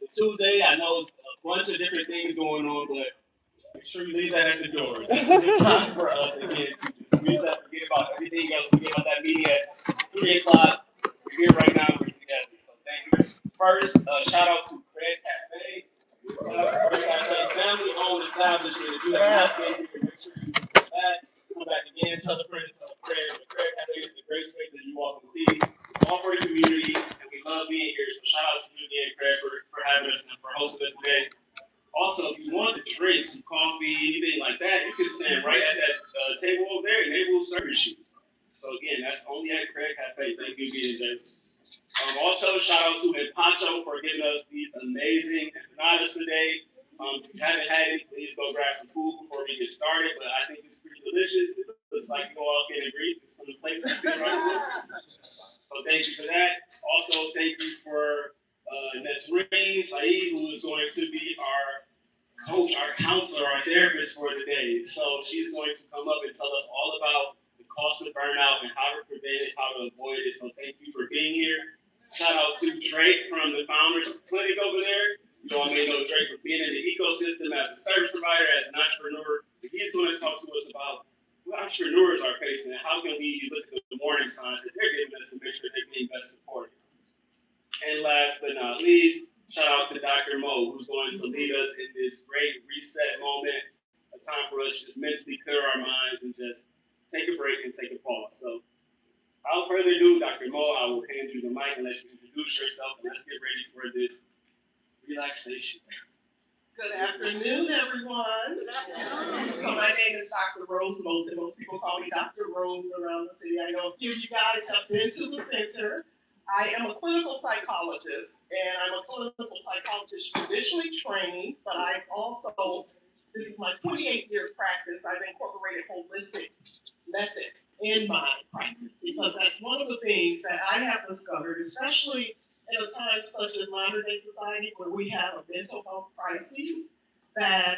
It's a Tuesday. I know it's a bunch of different things going on, but make sure you leave that at the door. It's time for us again to reset, forget about everything else, forget about that meeting at 3 o'clock. We're here right now, we're together. So thank you. First, shout out to Craig Cafe. Shout out to Craig Cafe, family owned establishment. If you have not been here, make sure you come back again, tell a friend, tell a friend. The Craig Cafe is a great space that you all can see. It's all for the community, and we love being here. So shout out to you again, Craig, for having us and for hosting us today. Also, if you want to drink some coffee, anything like that, you can stand right at that table over there, and they will service you. So again, that's only at Craig Cafe. Thank you again, Jason. Also, shout out to Pancho for giving us these amazing empanadas today. If you haven't had it, please go grab some food before we get started. But I think it's pretty delicious. It looks like you all can agree. It's from the place I see right now. So thank you for that. Also, thank you for Nesreen Saeed, who is going to be our coach, our counselor, our therapist for the day. So she's going to come up and tell us all about the cost of burnout and how to prevent it, how to avoid it. So thank you for being here. Shout out to Drake from the Founders Clinic over there. You all may know Drake for being in the ecosystem as a service provider, as an entrepreneur. He's going to talk to us about what entrepreneurs are facing and how can we look at the warning signs that they're giving us to make sure they're being best supported. And last but not least, shout out to Dr. Mo, who's going to lead us in this great reset moment, a time for us to just mentally clear our minds and just take a break and take a pause. So without further ado, Dr. Mo, I will hand you the mic and let you introduce yourself, and let's get ready for this relaxation. Good afternoon, everyone. Good afternoon. So my name is Dr. Rose Moulton. Most people call me Dr. Rose around the city. I know a few of you guys have been to the center. I am a clinical psychologist, and I'm a clinical psychologist traditionally trained, but I've also, this is my 28-year practice, I've incorporated holistic methods in my practice, because that's one of the things that I have discovered, especially in a time such as modern day society where we have a mental health crisis, that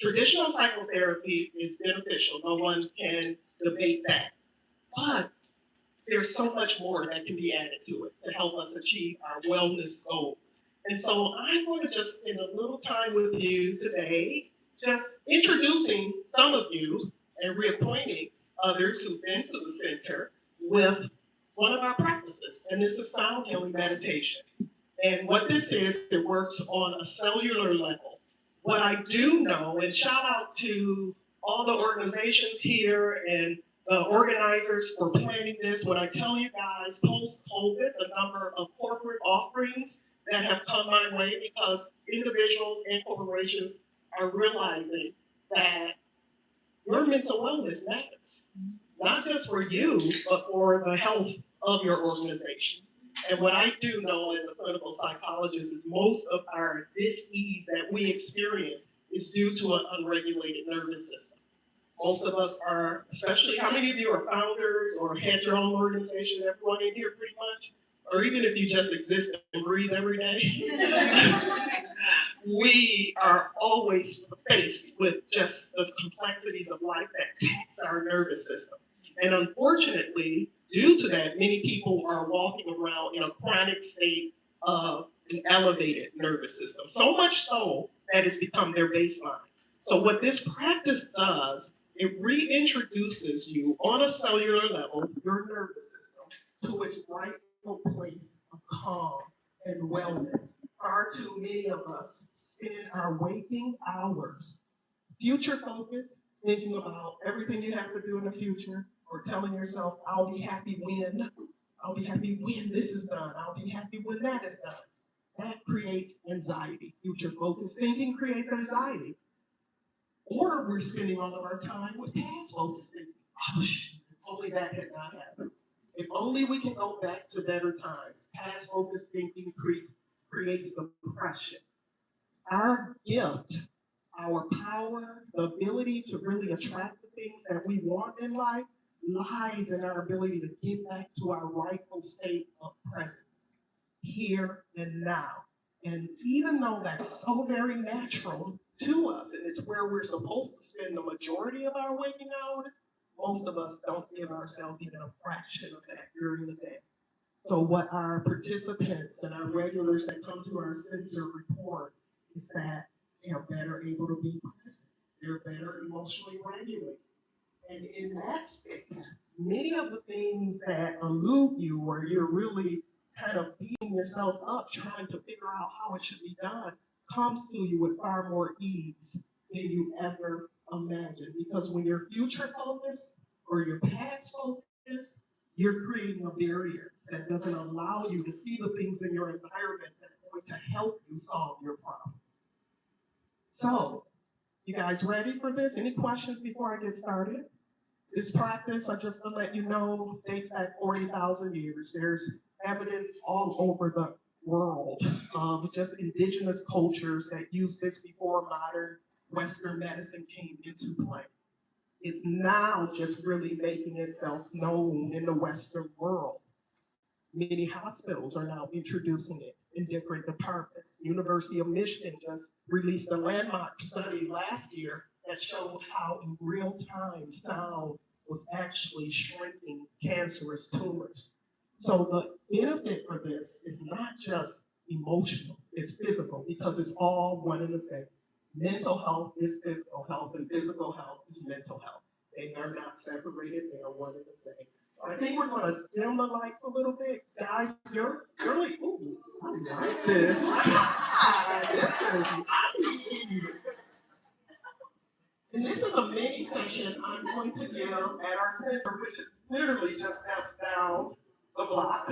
traditional psychotherapy is beneficial. No one can debate that. But there's so much more that can be added to it to help us achieve our wellness goals. And so I'm going to just spend a little time with you today, just introducing some of you and reacquainting others who've been to the center with one of our practices, and this is sound healing meditation. And what this is, it works on a cellular level. What I do know, and shout out to all the organizations here and the organizers for planning this, when I tell you guys, post-COVID, the number of corporate offerings that have come my way because individuals and corporations are realizing that your mental wellness matters, not just for you, but for the health of your organization. And what I do know as a clinical psychologist is most of our dis-ease that we experience is due to an unregulated nervous system. Most of us are, especially, how many of you are founders or had your own organization, everyone in here pretty much? Or even if you just exist and breathe every day? We are always faced with just the complexities of life that tax our nervous system. And unfortunately, due to that, many people are walking around in a chronic state of an elevated nervous system. So much so that it's become their baseline. So what this practice does, it reintroduces you on a cellular level, your nervous system, to its rightful place of calm and wellness. Far too many of us spend our waking hours future focused, thinking about everything you have to do in the future, or telling yourself, I'll be happy when this is done, I'll be happy when that is done. That creates anxiety. Future focused thinking creates anxiety. Or we're spending all of our time with past focused thinking. Oh, only that had not happened. If only we can go back to better times. Past focused thinking creates depression. Our gift, our power, the ability to really attract the things that we want in life lies in our ability to get back to our rightful state of presence, here and now. And even though that's so very natural to us, and it's where we're supposed to spend the majority of our waking hours, most of us don't give ourselves even a fraction of that during the day. So what our participants and our regulars that come to our center report is that they are better able to be present. They're better emotionally regulated. And in that state, many of the things that elude you or you're really kind of beating yourself up trying to figure out how it should be done comes to you with far more ease than you ever imagined. Because when you're future focused or you're past focused, you're creating a barrier that doesn't allow you to see the things in your environment that's going to help you solve your problems. So, you guys ready for this? Any questions before I get started? This practice, just to let you know, dates back 40,000 years. There's evidence all over the world of just indigenous cultures that used this before modern Western medicine came into play. It's now just really making itself known in the Western world. Many hospitals are now introducing it in different departments. University of Michigan just released a landmark study last year that showed how in real time sound was actually shrinking cancerous tumors. So the benefit for this is not just emotional, it's physical because it's all one and the same. Mental health is physical health and physical health is mental health. They are not separated, they are one and the same. So I think we're going to dim the lights a little bit. Guys, you're like, ooh, I like this. This is nice. And this is a mini session I'm going to give at our center, which is literally just down the block.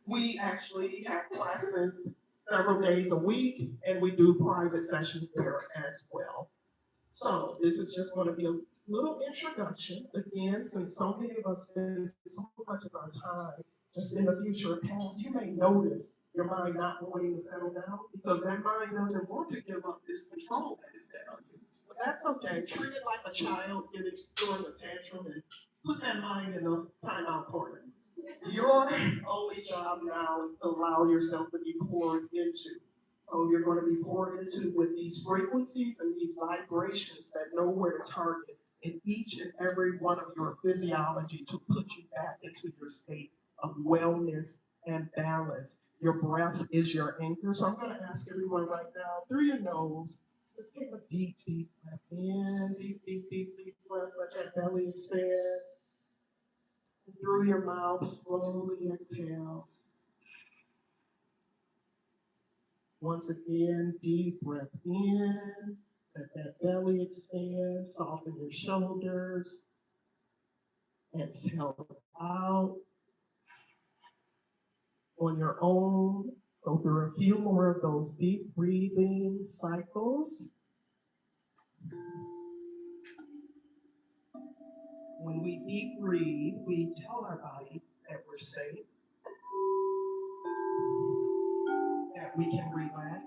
We actually have classes several days a week, and we do private sessions there as well. So this is just going to be a little introduction. Again, since so many of us spend so much of our time just in the future past, you may notice your mind not wanting to settle down because that mind doesn't want to give up this control that is there. But that's okay. Treat it like a child throwing a tantrum and put that mind in a timeout corner. Your only job now is to allow yourself to be poured into. So you're going to be poured into with these frequencies and these vibrations that know where to target in each and every one of your physiology to put you back into your state of wellness and balance. Your breath is your anchor. So I'm going to ask everyone right now, through your nose, just take a deep, deep breath in, deep breath. Let that belly expand. Through your mouth, slowly exhale. Once again, deep breath in. Let that belly expand. Soften your shoulders. Exhale out. On your own, go through a few more of those deep breathing cycles. When we deep breathe, we tell our body that we're safe, that we can relax.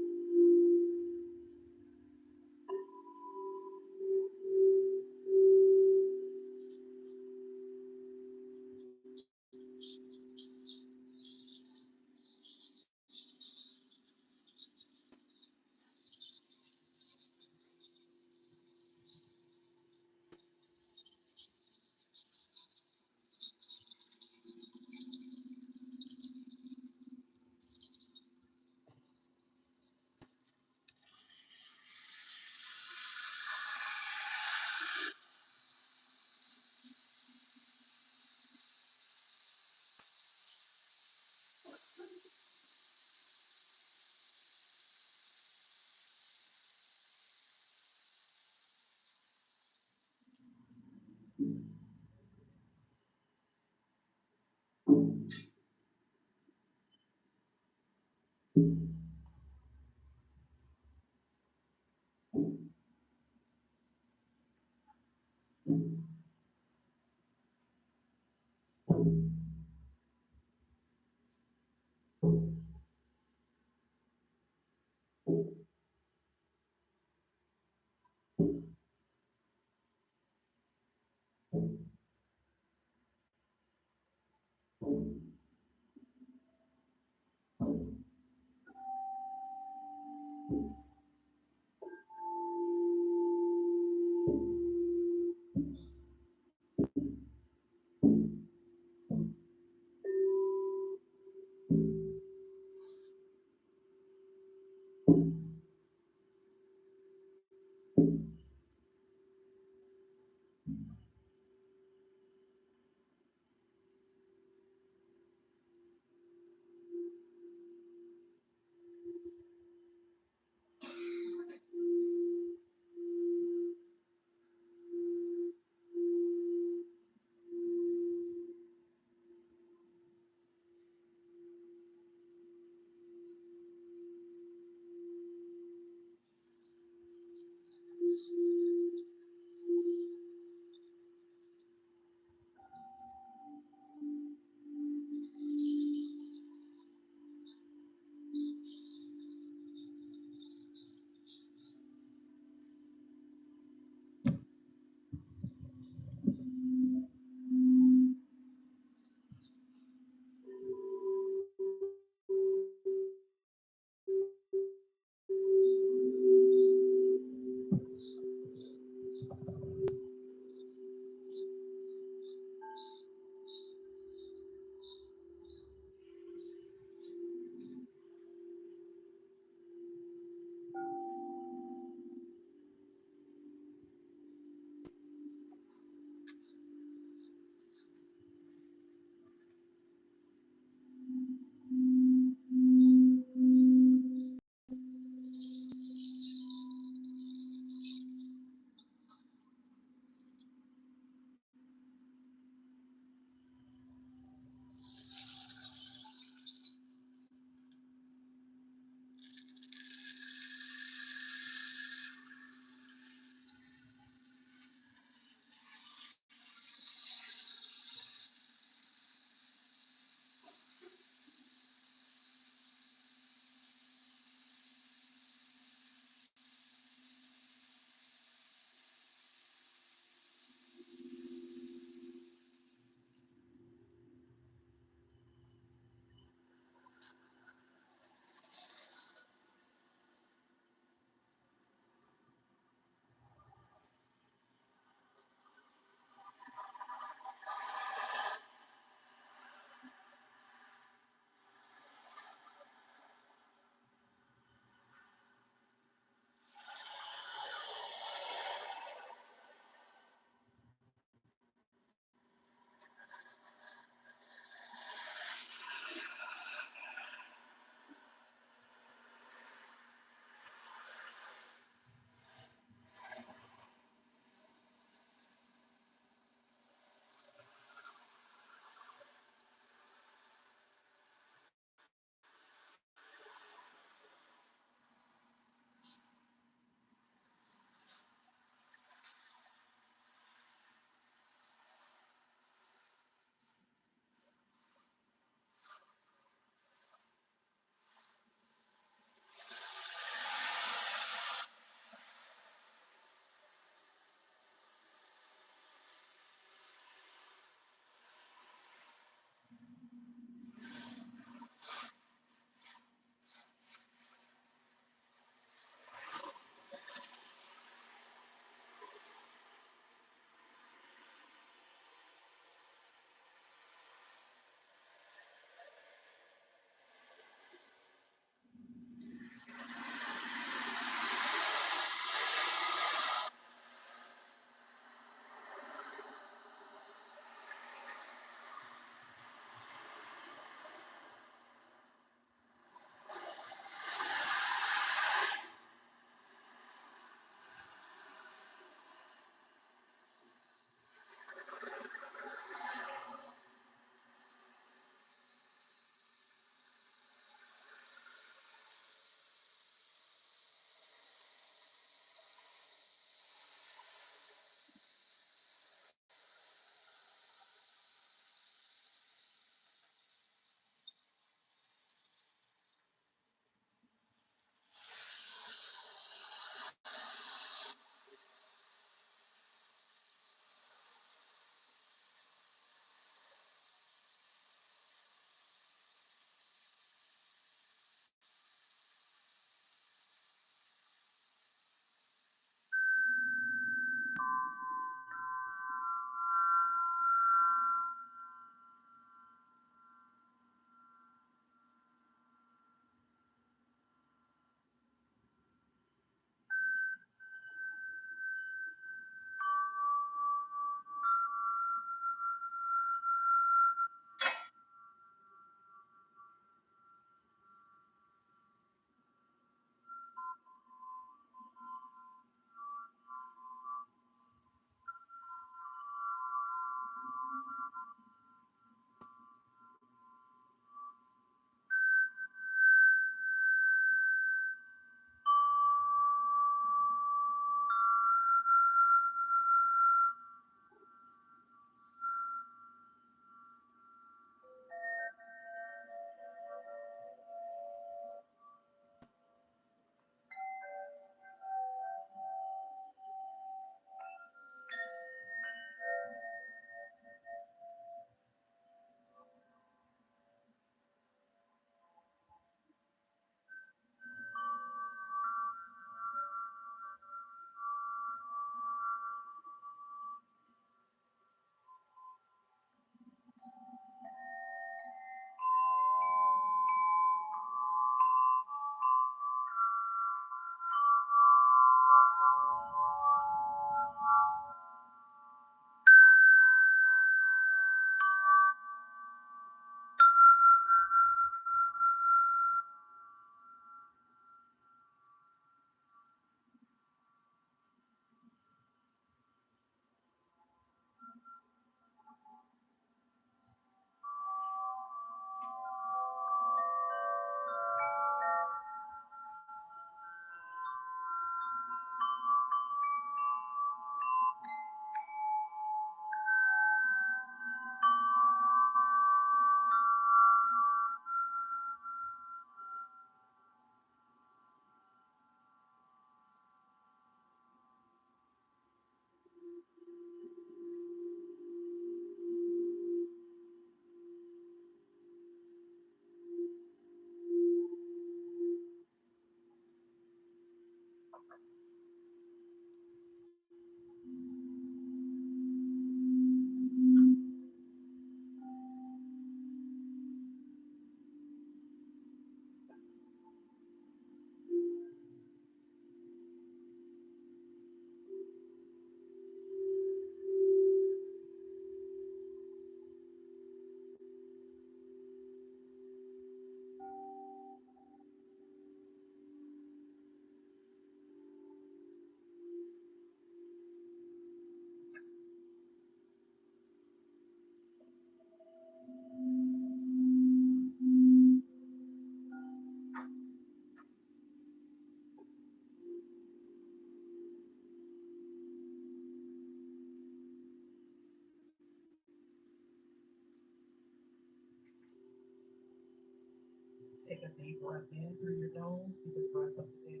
take a deep breath in through your nose, deepest breath of the day.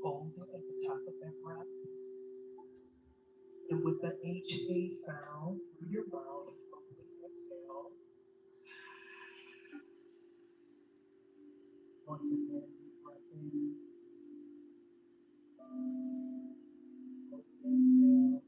Hold it at the top of that breath. And with the HA sound through your mouth, slowly exhale. Once again, deep breath in. Slowly exhale.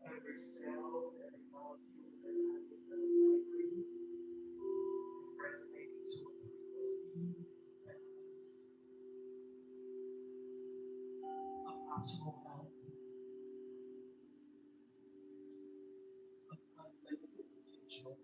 Every cell, every molecule in your body is vibrating and resonating to a frequency balance of optimal health, of unlimited potential.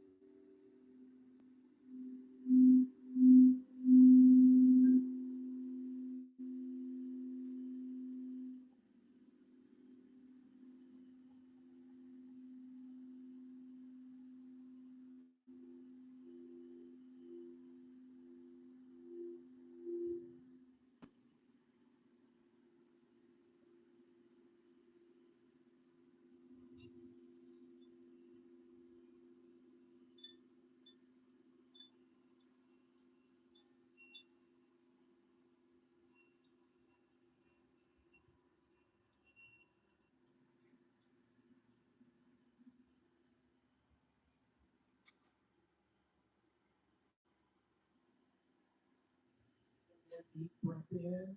Deep breath in.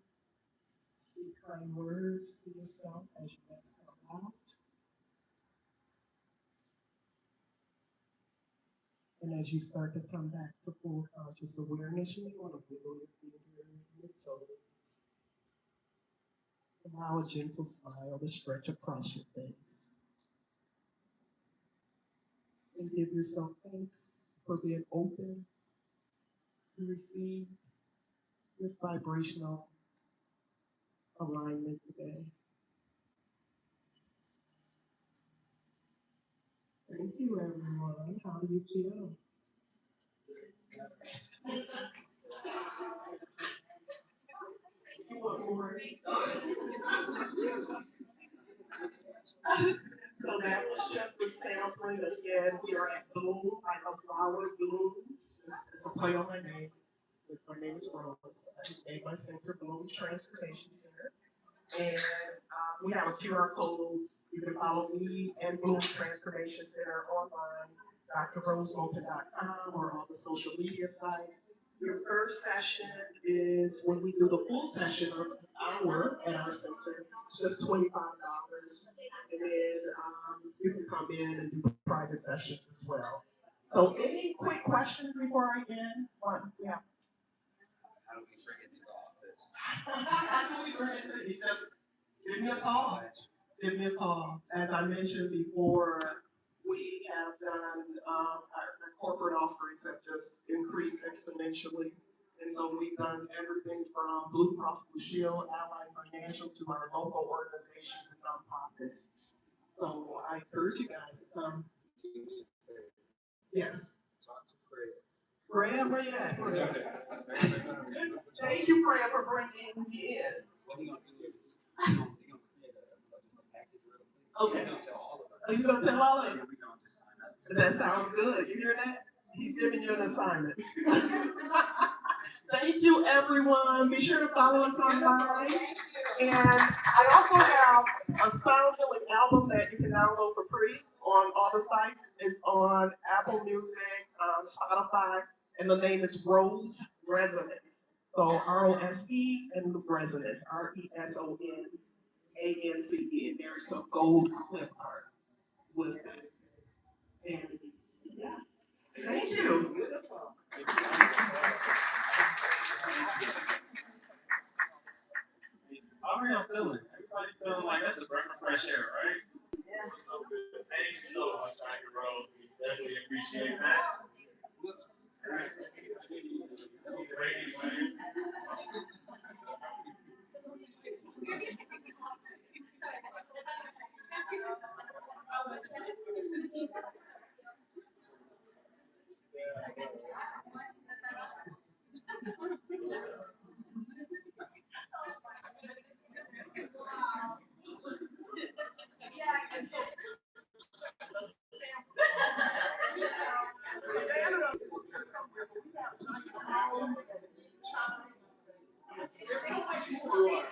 Speak kind words to yourself as you exhale out. And as you start to come back to full conscious awareness, you may want to wiggle your fingers and your toes. Allow a gentle smile to stretch across your face. And give yourself thanks for being open to receive this vibrational alignment today. Thank you, everyone. How do you feel? You want more? So that was just the sampling. Again, we are at Bloom, like a flower bloom. It's a play on my name. My name is Rose. I named my center Bloom Transportation Center. And we have a QR code. You can follow me and Bloom Transformation Center online, drrosemoulton.com, or on the social media sites. Your first session is when we do the full session of an hour at our center. It's just $25. And then you can come in and do private sessions as well. So any quick questions before I end? One, yeah. How do we bring it to the office? How do we bring it to you? Just give me a call. Give me a call. As I mentioned before, we have done, our corporate offerings have just increased exponentially. And so we've done everything from Blue Cross Blue Shield, Allied Financial, to our local organizations and nonprofits. So I encourage you guys to come. Yes. Talk to Fred. Fred, where you at? Thank you, Fred, for bringing me in. What he gonna do is, he gonna create just a package real quick. Okay. He's gonna tell all of us. Are you gonna tell all of And it? then we gonna just sign up. That sounds good. You hear that? He's giving you an assignment. Thank you, everyone. Be sure to follow us online. And I also have a sound healing album that you can download for free on all the sites. It's on Apple Music, Spotify, and the name is Rose Resonance. So ROSE and Resonance, RESONANCE. And there's a gold clip art with it. And yeah, thank you. How are y'all feeling? Everybody's feeling like that's a breath of fresh air, right? Yeah. So good. Thank you so much, Dr. Rose. We definitely appreciate that. Great anyway. Yeah, and so this is just a sample. There's so much more.